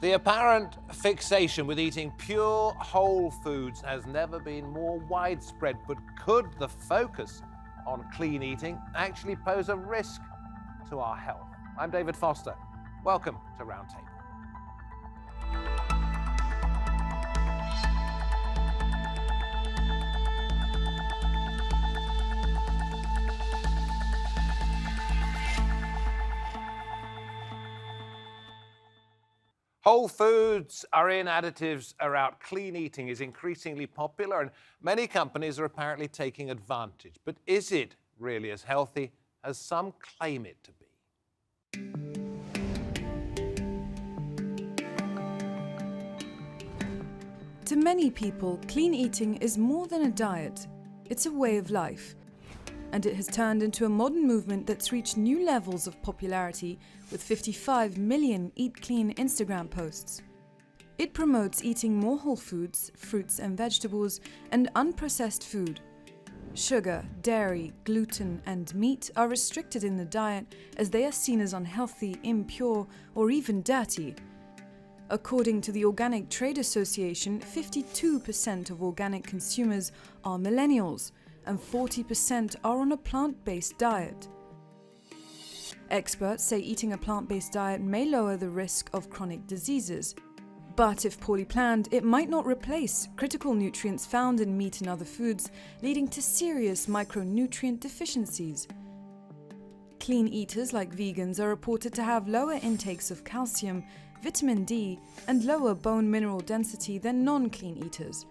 The apparent fixation with eating pure whole foods has never been more widespread, but could the focus on clean eating actually pose a risk to our health? I'm David Foster. Welcome to Roundtable. Whole foods are in, additives are out. Clean eating is increasingly popular and many companies are apparently taking advantage. But is it really as healthy as some claim it to be? To many people, clean eating is more than a diet. It's a way of life. And it has turned into a modern movement that's reached new levels of popularity with 55 million Eat Clean Instagram posts. It promotes eating more whole foods, fruits and vegetables, and unprocessed food. Sugar, dairy, gluten and meat are restricted in the diet as they are seen as unhealthy, impure or even dirty. According to the Organic Trade Association, 52% of organic consumers are millennials, and 40% are on a plant-based diet. Experts say eating a plant-based diet may lower the risk of chronic diseases, but if poorly planned, it might not replace critical nutrients found in meat and other foods, leading to serious micronutrient deficiencies. Clean eaters like vegans are reported to have lower intakes of calcium, vitamin D, and lower bone mineral density than non-clean eaters.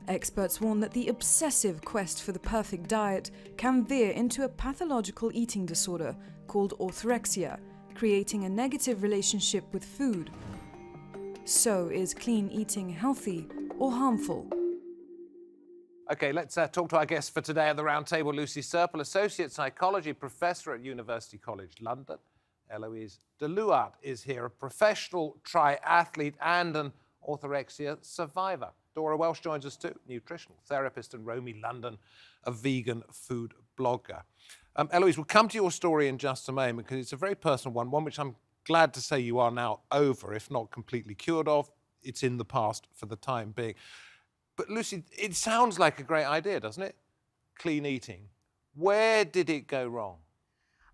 Experts warn that the obsessive quest for the perfect diet can veer into a pathological eating disorder called orthorexia, creating a negative relationship with food. So, is clean eating healthy or harmful? Okay, let's talk to our guest for today at the round table, Lucy Serpell, Associate Psychology Professor at University College London. Eloise de Luart is here, a professional triathlete and an orthorexia survivor. Dora Walsh joins us too, nutritional therapist, and Romy London, a vegan food blogger. Eloise, we'll come to your story in just a moment because it's a very personal one which I'm glad to say you are now over, if not completely cured of. It's in the past for the time being. But Lucy, it sounds like a great idea, doesn't it? Clean eating. Where did it go wrong?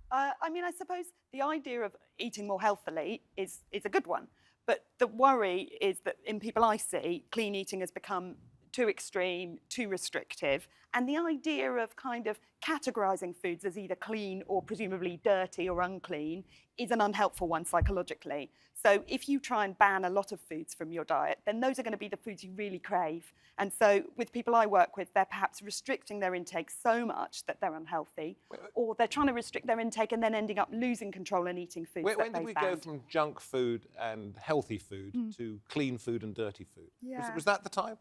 I suppose the idea of eating more healthily is a good one. But the worry is that in people I see, clean eating has become too extreme, too restrictive. And the idea of kind of categorising foods as either clean or presumably dirty or unclean is an unhelpful one psychologically. So if you try and ban a lot of foods from your diet, then those are going to be the foods you really crave. And so with people I work with, they're perhaps restricting their intake so much that they're unhealthy, or they're trying to restrict their intake and then ending up losing control and eating foods that they've banned. When did we go from junk food and healthy food to clean food and dirty food? Yeah. Was that the time?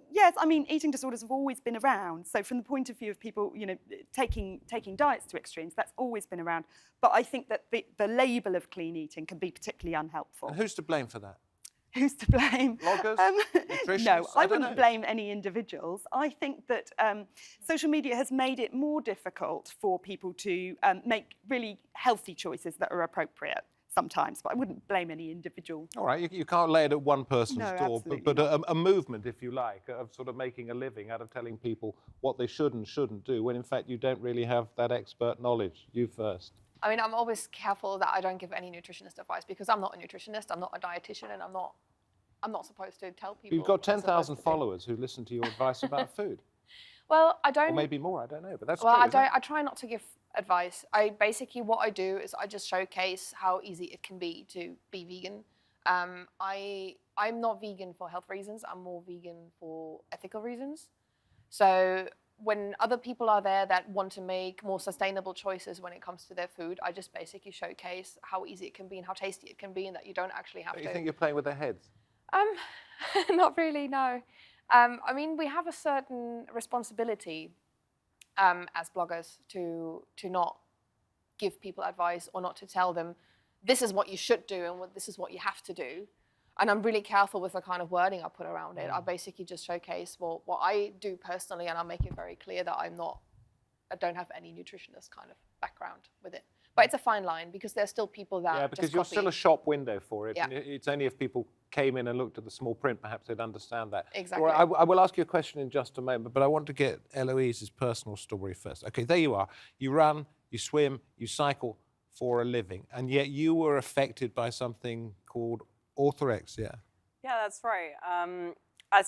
Yes, eating disorders have always been around. So from the point of view of people, taking diets to extremes, that's always been around. But I think that the label of clean eating can be particularly unhelpful. And who's to blame for that? Who's to blame? Bloggers? Nutritionists? No, I don't wouldn't know. blame any individuals. I think that social media has made it more difficult for people to make really healthy choices that are appropriate sometimes, but I wouldn't blame any individual. All right, you can't lay it at one person's door, but not. a movement, if you like, of sort of making a living out of telling people what they should and shouldn't do, when in fact you don't really have that expert knowledge. You first. I'm always careful that I don't give any nutritionist advice because I'm not a nutritionist, I'm not a dietitian, and I'm not supposed to tell people. You've got 10,000 followers who listen to your advice about food. Well, I don't. Or maybe more, I don't know, but that's well, true. I try not to give advice. What I do is I just showcase how easy it can be to be vegan. I'm not vegan for health reasons. I'm more vegan for ethical reasons. So when other people are there that want to make more sustainable choices when it comes to their food, I just basically showcase how easy it can be and how tasty it can be, and that you don't actually have to. You think you're playing with their heads? Not really, no. We have a certain responsibility as bloggers to not give people advice or not to tell them this is what you should do and this is what you have to do. And I'm really careful with the kind of wording I put around it. I basically just showcase what I do personally, and I'll make it very clear that I don't have any nutritionist kind of background with it. But it's a fine line because there's still people that Yeah, because just you're copy. still a shop window for it. Yeah. And it's only if people came in and looked at the small print, perhaps they'd understand that. Exactly. Dora, I will ask you a question in just a moment, but I want to get Eloise's personal story first. Okay, there you are. You run, you swim, you cycle for a living, and yet you were affected by something called orthorexia. Yeah, that's right.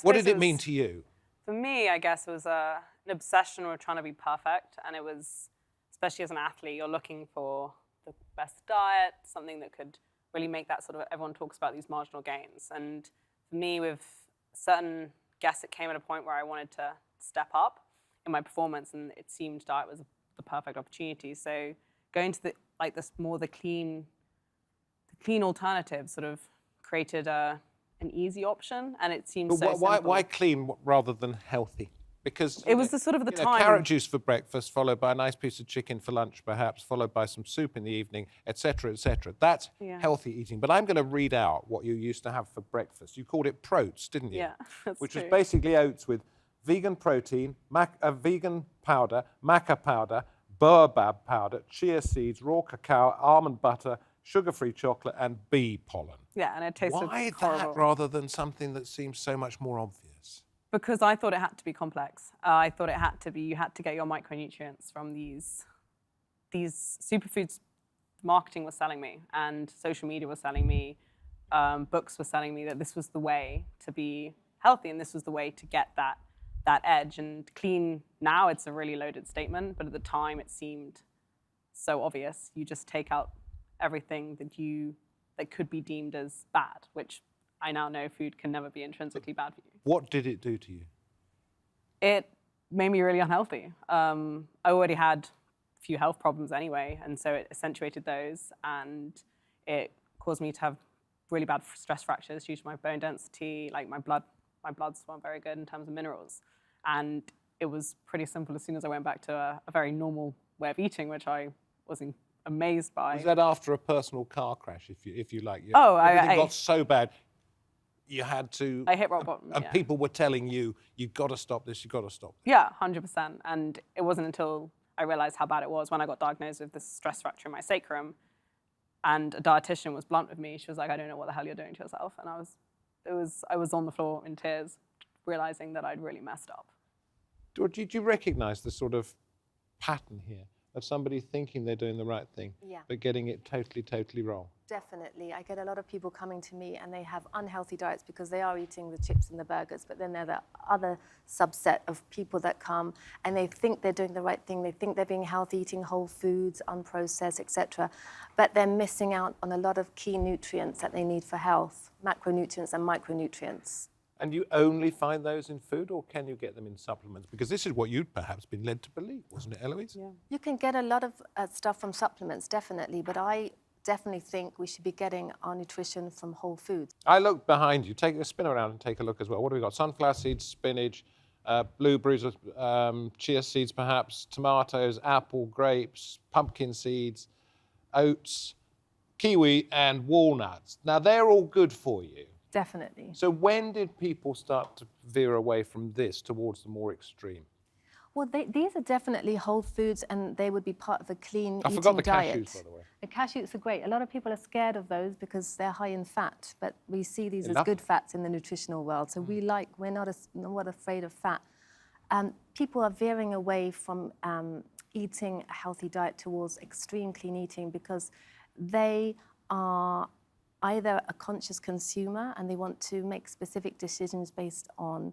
What did it mean to you? For me, I guess it was an obsession with trying to be perfect. And it was, especially as an athlete, you're looking for the best diet, something that could really make that sort of, everyone talks about these marginal gains. And for me, with certain guests, it came at a point where I wanted to step up in my performance, and it seemed diet was the perfect opportunity. So going to the clean alternative sort of created an easy option, and it seems so simple. Why clean rather than healthy? Because it was the sort of the time. Carrot juice for breakfast, followed by a nice piece of chicken for lunch, perhaps, followed by some soup in the evening, etc., etc. That's healthy eating. But I'm going to read out what you used to have for breakfast. You called it proats, didn't you? Yeah, that's Which true. was basically oats with vegan protein, vegan powder, maca powder, baobab powder, chia seeds, raw cacao, almond butter, sugar-free chocolate, and bee pollen. Yeah, and it tasted Why horrible. that rather than something that seems so much more obvious? Because I thought it had to be complex. I thought it had to be, you had to get your micronutrients from these superfoods marketing was selling me, and social media was selling me, books were selling me that this was the way to be healthy, and this was the way to get that edge. And clean, now it's a really loaded statement, but at the time it seemed so obvious. You just take out everything that could be deemed as bad, which I now know food can never be intrinsically bad for you. What did it do to you? It made me really unhealthy. I already had a few health problems anyway, and so it accentuated those, and it caused me to have really bad stress fractures due to my bone density. Like my bloods weren't very good in terms of minerals, and it was pretty simple as soon as I went back to a very normal way of eating, which I was amazed by. Was that after a personal car crash, if you like? Oh, everything got so bad, you had to. I hit rock bottom. And yeah. people were telling you, you've got to stop this, you've got to stop this. Yeah, 100%. And it wasn't until I realized how bad it was when I got diagnosed with this stress fracture in my sacrum, and a dietitian was blunt with me. She was like, "I don't know what the hell you're doing to yourself," and I was on the floor in tears, realizing that I'd really messed up. Did you recognize the sort of pattern here of somebody thinking they're doing the right thing, but getting it totally wrong? Definitely. I get a lot of people coming to me and they have unhealthy diets because they are eating the chips and the burgers, but then there's the other subset of people that come and they think they're doing the right thing. They think they're being healthy, eating whole foods, unprocessed, etc. But they're missing out on a lot of key nutrients that they need for health, macronutrients and micronutrients. And you only find those in food, or can you get them in supplements? Because this is what you'd perhaps been led to believe, wasn't it, Eloise? Yeah. You can get a lot of stuff from supplements, definitely, but I definitely think we should be getting our nutrition from whole foods. I look behind you. Take a spin around and take a look as well. What do we got? Sunflower seeds, spinach, blueberries, chia seeds perhaps, tomatoes, apple, grapes, pumpkin seeds, oats, kiwi, and walnuts. Now, they're all good for you. Definitely. So when did people start to veer away from this towards the more extreme? Well, these are definitely whole foods, and they would be part of a clean I eating forgot the diet. cashews, by the way. The cashews are great. A lot of people are scared of those because they're high in fat, but we see these They as love good them. fats in the nutritional world. So we're not afraid of fat. People are veering away from eating a healthy diet towards extreme clean eating because they are either a conscious consumer and they want to make specific decisions based on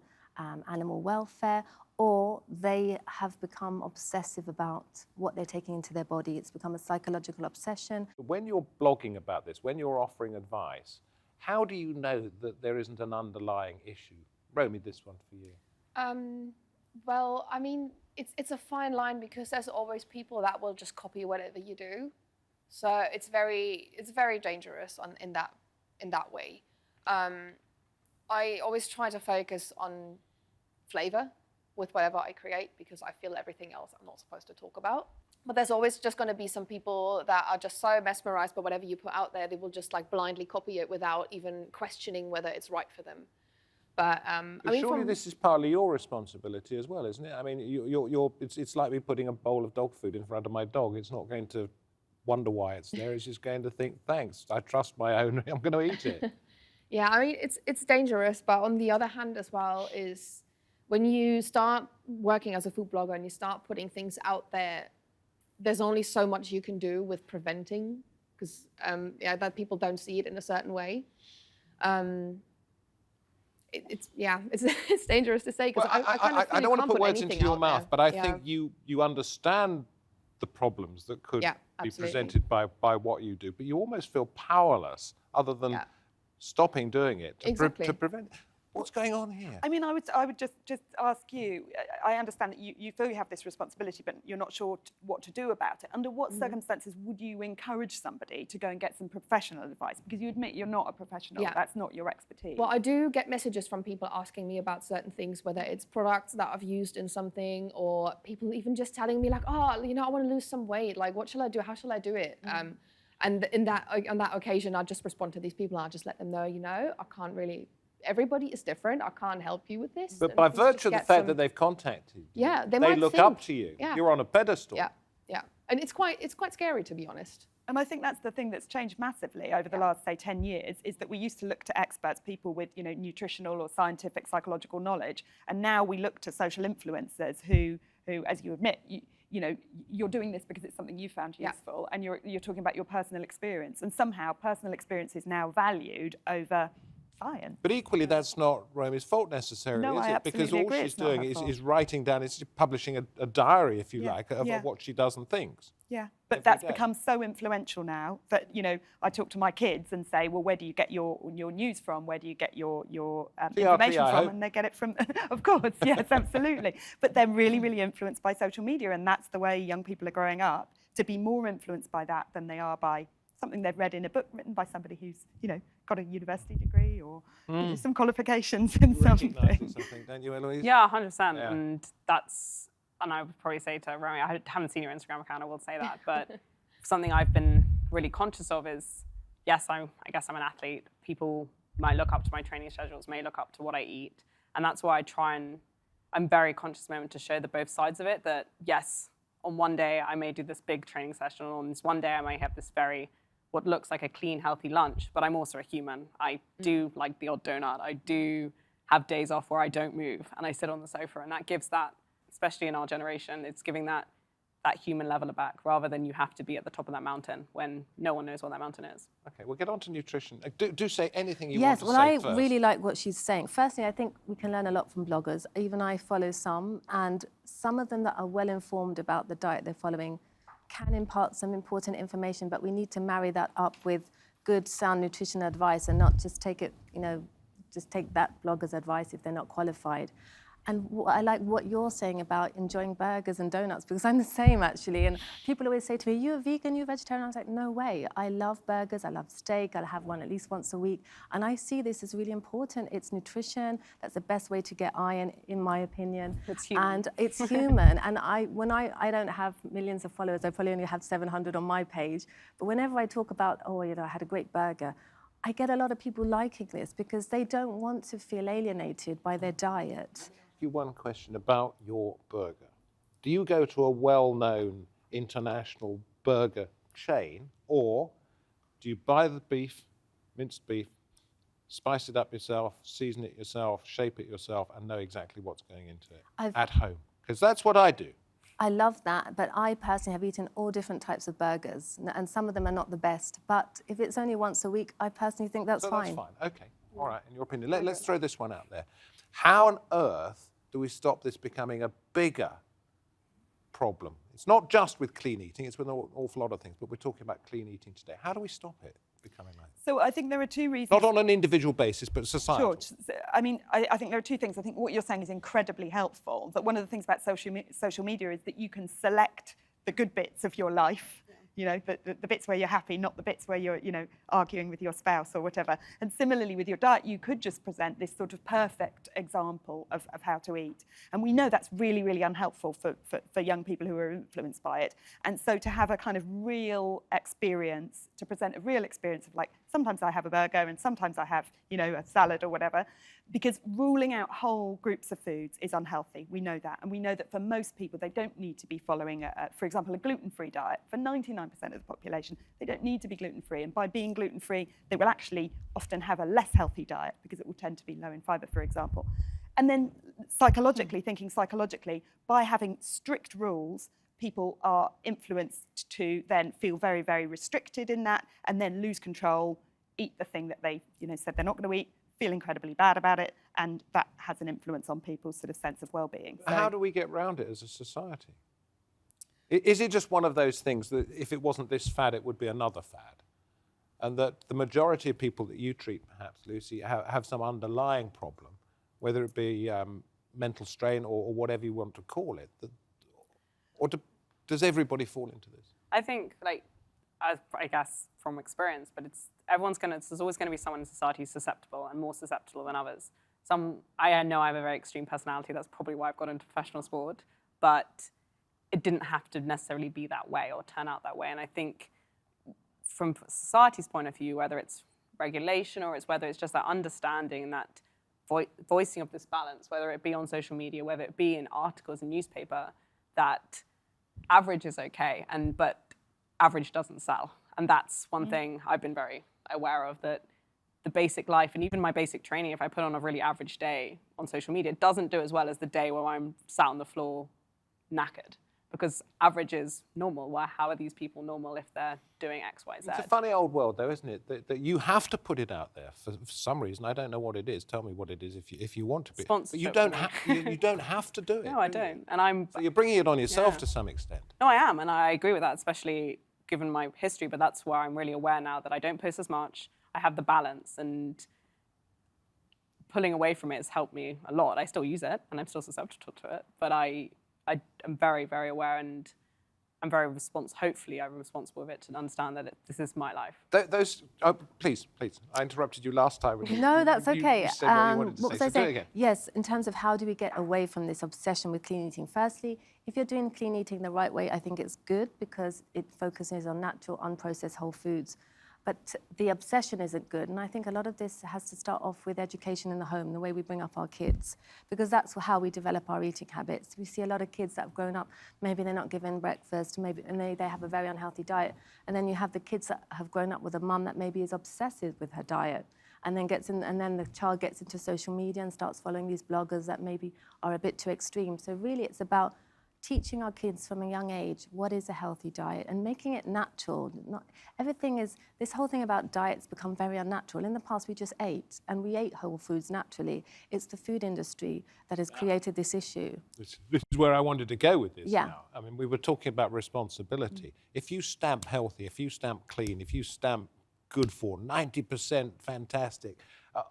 animal welfare, or they have become obsessive about what they're taking into their body. It's become a psychological obsession. When you're blogging about this, when you're offering advice, how do you know that there isn't an underlying issue? Romy, this one for you. Well, I mean, it's a fine line because there's always people that will just copy whatever you do. So it's very dangerous in that way. I always try to focus on flavor with whatever I create because I feel everything else I'm not supposed to talk about. But there's always just going to be some people that are just so mesmerized by whatever you put out there, they will just like blindly copy it without even questioning whether it's right for them. But I mean, surely this is partly your responsibility as well, isn't it? I mean, it's like me putting a bowl of dog food in front of my dog. It's not going to wonder why it's there. Is just going to think, thanks, I trust my own, I'm going to eat it. Yeah, I mean, it's dangerous, but on the other hand as well is when you start working as a food blogger and you start putting things out there, there's only so much you can do with preventing, because that people don't see it in a certain way. It's dangerous to say, because Well, I kind of feel I don't want to put words anything into your out mouth, there. but I Yeah. think you understand the problems that could be absolutely. presented by what you do, but you almost feel powerless other than stopping doing it to prevent. What's going on here? I mean, I would just ask you, I understand that you feel you have this responsibility, but you're not sure what to do about it. Under what circumstances would you encourage somebody to go and get some professional advice? Because you admit you're not a professional, that's not your expertise. Well, I do get messages from people asking me about certain things, whether it's products that I've used in something, or people even just telling me like, oh, you know, I want to lose some weight. Like, what shall I do? How shall I do it? And on that occasion, I just respond to these people and I just let them know, you know, I can't really. Everybody is different. I can't help you with this. But by virtue of the fact that they've contacted you, they look up to you. Yeah. You're on a pedestal. Yeah. And it's quite scary, to be honest. And I think that's the thing that's changed massively over the last, say, 10 years, is that we used to look to experts, people with, you know, nutritional or scientific, psychological knowledge, and now we look to social influencers who as you admit, you know, you're doing this because it's something you found useful, and you're talking about your personal experience, and somehow personal experience is now valued over science. But equally, that's not Romy's fault necessarily, No, is I it? Because absolutely all agree she's it's not doing her is writing down, is publishing a diary, if you like, of Yeah. what she does and thinks. Yeah, but every that's day. become so influential now that, you know, I talk to my kids and say, well, where do you get your news from? Where do you get your information I from? hope. And they get it from, of course, yes, absolutely. But they're really, really influenced by social media, and that's the way young people are growing up, to be more influenced by that than they are by something they've read in a book written by somebody who's, you know, got a university degree or you know, some qualifications in something. Don't you, Eloise? Yeah, 100%. Yeah. And I would probably say to Romy, I haven't seen your Instagram account, I will say that, but something I've been really conscious of is, yes, I guess I'm an athlete. People might look up to my training schedules, may look up to what I eat. And that's why I'm very conscious at the moment to show the both sides of it, that yes, on one day I may do this big training session, on this one day I may have this what looks like a clean, healthy lunch, but I'm also a human. I do like the odd donut. I do have days off where I don't move and I sit on the sofa, and that gives that, especially in our generation, it's giving that human level back, rather than you have to be at the top of that mountain when no one knows what that mountain is. Okay, we'll get on to nutrition. Do say anything you Yes, want to say well, I first. really like what she's saying. Firstly, I think we can learn a lot from bloggers. Even I follow some, and some of them that are well informed about the diet they're following can impart some important information, but we need to marry that up with good, sound nutrition advice and not just take it, you know, just take that blogger's advice if they're not qualified. And I like what you're saying about enjoying burgers and donuts, because I'm the same, actually. And people always say to me, you're a vegan, you're a vegetarian? I was like, no way. I love burgers, I love steak, I'll have one at least once a week. And I see this as really important. It's nutrition. That's the best way to get iron, in my opinion. It's human. And it's human. And I don't have millions of followers. I probably only have 700 on my page. But whenever I talk about, oh, you know, I had a great burger, I get a lot of people liking this because they don't want to feel alienated by their diet. You one question about your burger. Do you go to a well-known international burger chain, or do you buy the beef, minced beef, spice it up yourself, season it yourself, shape it yourself, and know exactly what's going into it at home? Because that's what I do. I love that, but I personally have eaten all different types of burgers, and some of them are not the best. But if it's only once a week, I personally think that's fine. That's fine. Okay. All right. In your opinion, let's throw this one out there. How on earth do we stop this becoming a bigger problem? It's not just with clean eating, it's with an awful lot of things, but we're talking about clean eating today. How do we stop it becoming like that? So I think there are two reasons. Not on an individual basis, but societal. Sure. I mean, I think there are two things. I think what you're saying is incredibly helpful. That one of the things about social media is that you can select the good bits of your life. You know, the bits where you're happy, not the bits where you're, you know, arguing with your spouse or whatever. And similarly with your diet, you could just present this sort of perfect example of how to eat. And we know that's really, really unhelpful for young people who are influenced by it. And so to have a kind of real experience, to present a real experience of like, sometimes I have a burger and sometimes I have, you know, a salad or whatever, because ruling out whole groups of foods is unhealthy. We know that. And we know that for most people, they don't need to be following, for example, a gluten-free diet. For 99% 99% of the population, they don't need to be gluten-free. And by being gluten-free, they will actually often have a less healthy diet because it will tend to be low in fibre, for example. And then psychologically, thinking psychologically, by having strict rules, people are influenced to then feel very, very restricted in that and then lose control, eat the thing that they said they're not going to eat, feel incredibly bad about it, and that has an influence on people's sort of sense of well-being. So, how do we get round it as a society? Is it just one of those things that if it wasn't this fad, it would be another fad? And that the majority of people that you treat, perhaps, Lucy, have some underlying problem, whether it be mental strain or whatever you want to call it? Does everybody fall into this? I think, like, I guess from experience, but there's always going to be someone in society who's susceptible and more susceptible than others. I know I have a very extreme personality. That's probably why I've got into professional sport, but it didn't have to necessarily be that way or turn out that way. And I think from society's point of view, whether it's regulation or whether it's just that understanding and that voicing of this balance, whether it be on social media, whether it be in articles in newspaper, that average is okay, but average doesn't sell. And that's one thing I've been very aware of, that the basic life and even my basic training, if I put on a really average day on social media, it doesn't do as well as the day where I'm sat on the floor knackered. Because average is normal. Well, how are these people normal if they're doing X, Y, Z? It's a funny old world, though, isn't it? That you have to put it out there for some reason. I don't know what it is. Tell me what it is if you want to be. But you don't have to do it. No, I don't. And so you're bringing it on yourself to some extent. No, I am, and I agree with that, especially given my history. But that's where I'm really aware now that I don't post as much. I have the balance, and pulling away from it has helped me a lot. I still use it, and I'm still susceptible to it. But I am very, very aware, and I'm very hopefully I'm responsible with it to understand that this is my life. Please, I interrupted you last time. No, that's okay. You said what you wanted to say. What was I So do it saying? again. Yes, in terms of how do we get away from this obsession with clean eating. Firstly, if you're doing clean eating the right way, I think it's good because it focuses on natural, unprocessed whole foods. But the obsession isn't good. And I think a lot of this has to start off with education in the home, the way we bring up our kids, because that's how we develop our eating habits. We see a lot of kids that have grown up, maybe they're not given breakfast, and they have a very unhealthy diet. And then you have the kids that have grown up with a mum that maybe is obsessive with her diet. And then the child gets into social media and starts following these bloggers that maybe are a bit too extreme. So really it's about teaching our kids from a young age what is a healthy diet and making it natural. This whole thing about diets become very unnatural. In the past, we just ate, and we ate whole foods naturally. It's the food industry that has created this issue. This is where I wanted to go with this Yeah. now. I mean, we were talking about responsibility. If you stamp healthy, if you stamp clean, if you stamp good for, 90% fantastic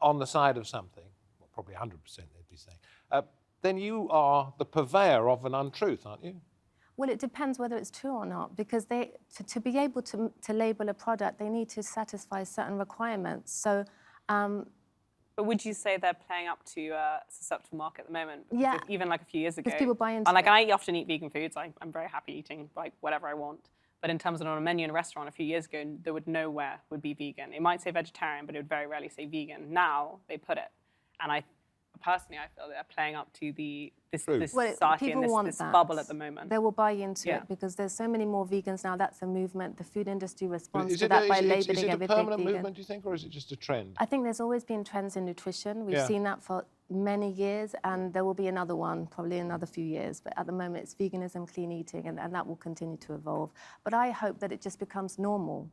on the side of something, well, probably 100% they'd be saying, then you are the purveyor of an untruth, aren't you? Well, it depends whether it's true or not, because to be able to label a product, they need to satisfy certain requirements. So, But would you say they're playing up to a susceptible market at the moment? Because Yeah. even like a few years ago. Because people buy into and like it. I often eat vegan foods. I'm very happy eating like whatever I want. But in terms of on a menu in a restaurant a few years ago, there would nowhere would be vegan. It might say vegetarian, but it would very rarely say vegan. Now they put it, and personally, I feel they're playing up to this society and this bubble at the moment. They will buy into it because there's so many more vegans now. That's a movement. The food industry responds to that by labeling everything vegan. Is it a permanent movement, do you think, or is it just a trend? I think there's always been trends in nutrition. We've seen that for many years, and there will be another one, probably another few years. But at the moment, it's veganism, clean eating, and that will continue to evolve. But I hope that it just becomes normal.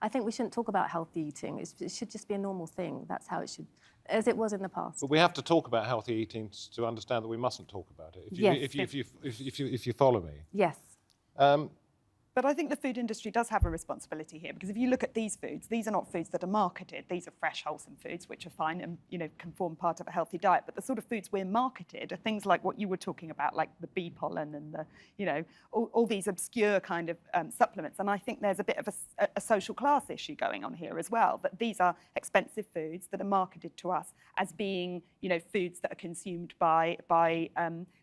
I think we shouldn't talk about healthy eating. It should just be a normal thing. That's how it should, as it was in the past. But we have to talk about healthy eating to understand that we mustn't talk about it. If you follow me. Yes. But I think the food industry does have a responsibility here, because if you look at these foods, these are not foods that are marketed. These are fresh, wholesome foods, which are fine and can form part of a healthy diet. But the sort of foods we're marketed are things like what you were talking about, like the bee pollen and the all these obscure kind of supplements. And I think there's a bit of a social class issue going on here as well. That these are expensive foods that are marketed to us as being foods that are consumed by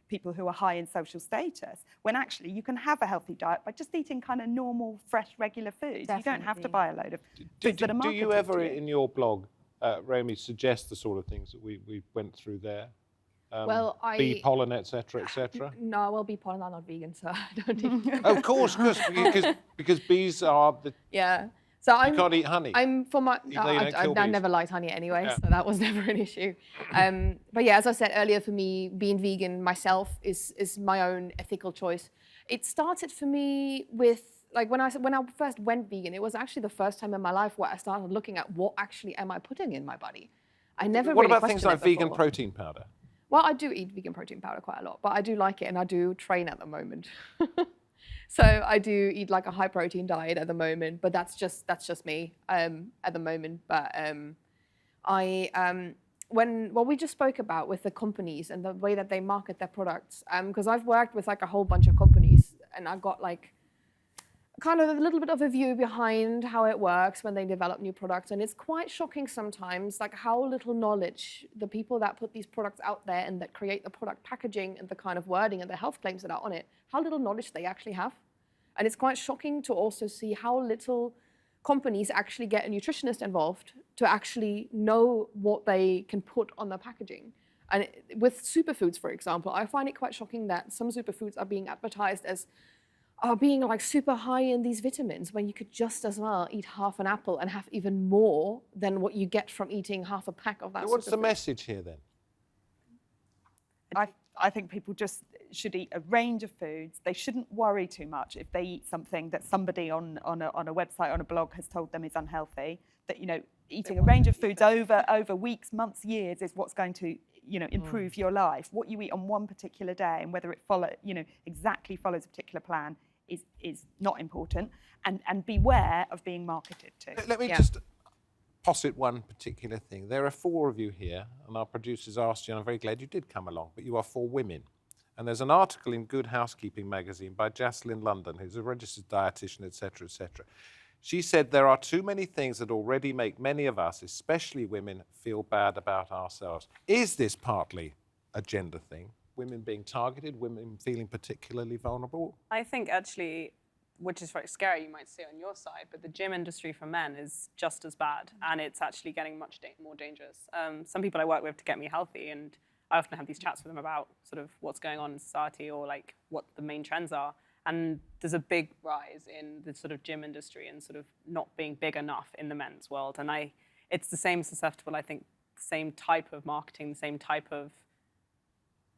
people who are high in social status, when actually you can have a healthy diet by just eating kind of normal, fresh, regular foods. Definitely. You don't have to buy a load of foods that are marketed. Do you ever, to you. in your blog, Romy, suggest the sort of things that we went through there? Well, bee pollen, etc., etc.? No, well, bee pollen, I'm not vegan, so I don't eat. Of course, because bees are the. Yeah. So You can't eat honey. I'm for my. They don't kill I bees. never liked honey anyway, Yeah. so that was never an issue. But yeah, as I said earlier, for me, being vegan myself is my own ethical choice. It started for me with like when I first went vegan. It was actually the first time in my life where I started looking at what actually am I putting in my body. I never. What really about things like questioned it vegan before. protein powder? Well, I do eat vegan protein powder quite a lot, but I do like it and I do train at the moment. So I do eat like a high protein diet at the moment, but that's just me at the moment. But what we just spoke about with the companies and the way that they market their products, because I've worked with like a whole bunch of companies and I got like kind of a little bit of a view behind how it works when they develop new products. And it's quite shocking sometimes, like how little knowledge the people that put these products out there and that create the product packaging and the kind of wording and the health claims that are on it, how little knowledge they actually have. And it's quite shocking to also see how little companies actually get a nutritionist involved to actually know what they can put on the packaging. And with superfoods, for example, I find it quite shocking that some superfoods are being advertised as being like super high in these vitamins when you could just as well eat half an apple and have even more than what you get from eating half a pack of that. So what's the superfood. message here then? I think people just should eat a range of foods. They shouldn't worry too much if they eat something that somebody on a website, on a blog has told them is unhealthy. That, you know, eating a range of foods over weeks, months, years is what's going to, you know, improve your life. What you eat on one particular day and whether it exactly follows a particular plan is not important. And beware of being marketed to. Let me just posit one particular thing. There are 4 of you here, and our producers asked you, and I'm very glad you did come along, but you are 4 women. And there's an article in Good Housekeeping magazine by Jaslyn London, who's a registered dietitian, etc., etc. She said there are too many things that already make many of us, especially women, feel bad about ourselves. Is this partly a gender thing? Women being targeted, women feeling particularly vulnerable? I think actually, which is very scary, you might say on your side, but the gym industry for men is just as bad, and it's actually getting much more dangerous. Some people I work with to get me healthy, and I often have these chats with them about sort of what's going on in society or like what the main trends are. And there's a big rise in the sort of gym industry and sort of not being big enough in the men's world. And it's the same susceptible, I think, the same type of marketing, the same type of,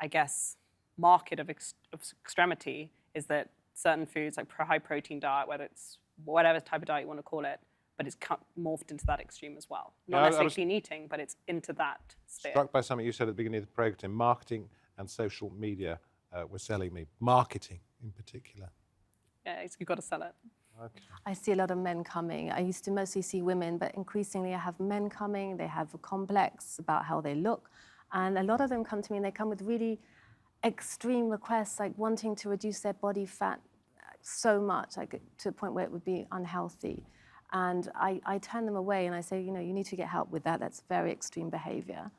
I guess, market of extremity is that certain foods, like high protein diet, whether it's whatever type of diet you want to call it, but it's morphed into that extreme as well. Not necessarily clean eating, but it's into that sphere. Struck by something you said at the beginning of the program, marketing and social media were selling me. Marketing in particular. Yeah, you've got to sell it. Okay. I see a lot of men coming. I used to mostly see women, but increasingly I have men coming. They have a complex about how they look. And a lot of them come to me and they come with really extreme requests, like wanting to reduce their body fat so much, like to a point where it would be unhealthy. And I turn them away and I say, you know, you need to get help with that. That's very extreme behavior.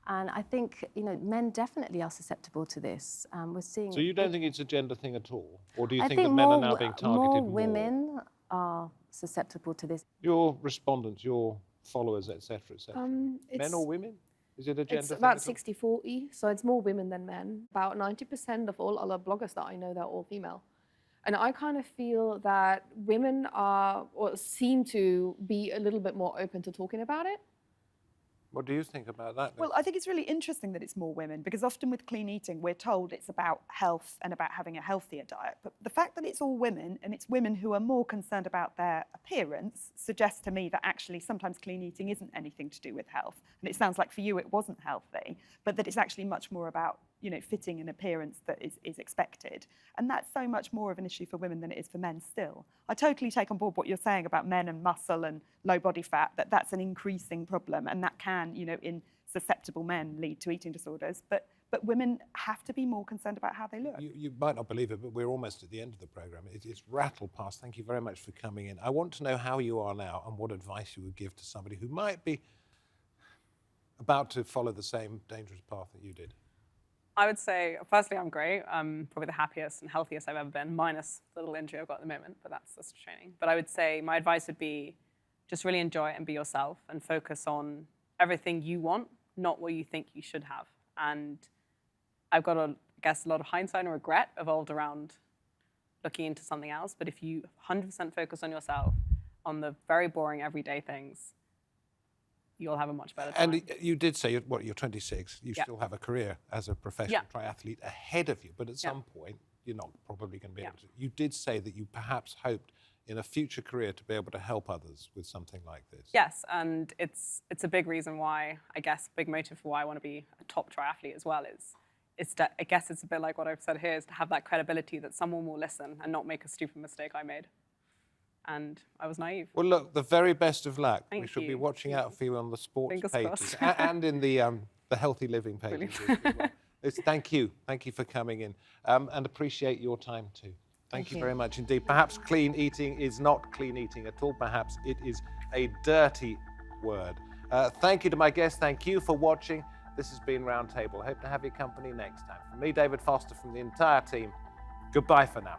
And I think, you know, men definitely are susceptible to this. We're seeing. So you don't think it's a gender thing at all? Or do you I think that men are now being targeted more? More women are susceptible to this. Your respondents, your followers, etc., etc. Men or women? Is it a gender It's thing? about 60-40, so it's more women than men. About 90% of all other bloggers that I know, they're all female. And I kind of feel that women are, or seem to be a little bit more open to talking about it. What do you think about that? Well, I think it's really interesting that it's more women, because often with clean eating, we're told it's about health and about having a healthier diet. But the fact that it's all women, and it's women who are more concerned about their appearance, suggests to me that actually sometimes clean eating isn't anything to do with health. And it sounds like for you it wasn't healthy, but that it's actually much more about, you know, fitting an appearance that is expected. And that's so much more of an issue for women than it is for men still. I totally take on board what you're saying about men and muscle and low body fat, that's an increasing problem, and that can, you know, in susceptible men lead to eating disorders. But women have to be more concerned about how they look. You might not believe it, but we're almost at the end of the programme. It's rattled past. Thank you very much for coming in. I want to know how you are now and what advice you would give to somebody who might be about to follow the same dangerous path that you did. I would say, firstly, I'm great. I'm probably the happiest and healthiest I've ever been, minus the little injury I've got at the moment, but that's training. But I would say my advice would be just really enjoy it and be yourself and focus on everything you want, not what you think you should have. And I've got, I guess, a lot of hindsight and regret evolved around looking into something else. But if you 100% focus on yourself, on the very boring everyday things, you'll have a much better time. And you did say, you're 26, you still have a career as a professional triathlete ahead of you, but at some point, you're not probably going to be able to. You did say that you perhaps hoped in a future career to be able to help others with something like this. Yes, and it's a big reason why, I guess, big motive for why I want to be a top triathlete as well is that, I guess it's a bit like what I've said here, is to have that credibility that someone will listen and not make a stupid mistake I made. And I was naive. Well, look, the very best of luck. Thank we should be you. watching out for you on the sports Fingers pages crossed. and in the healthy living pages as well. Thank you for coming in, and appreciate your time too. Thank you very much indeed. Perhaps clean eating is not clean eating at all. Perhaps it is a dirty word. Thank you to my guests. Thank you for watching. This has been Roundtable. Hope to have your company next time. From me, David Foster, from the entire team, goodbye for now.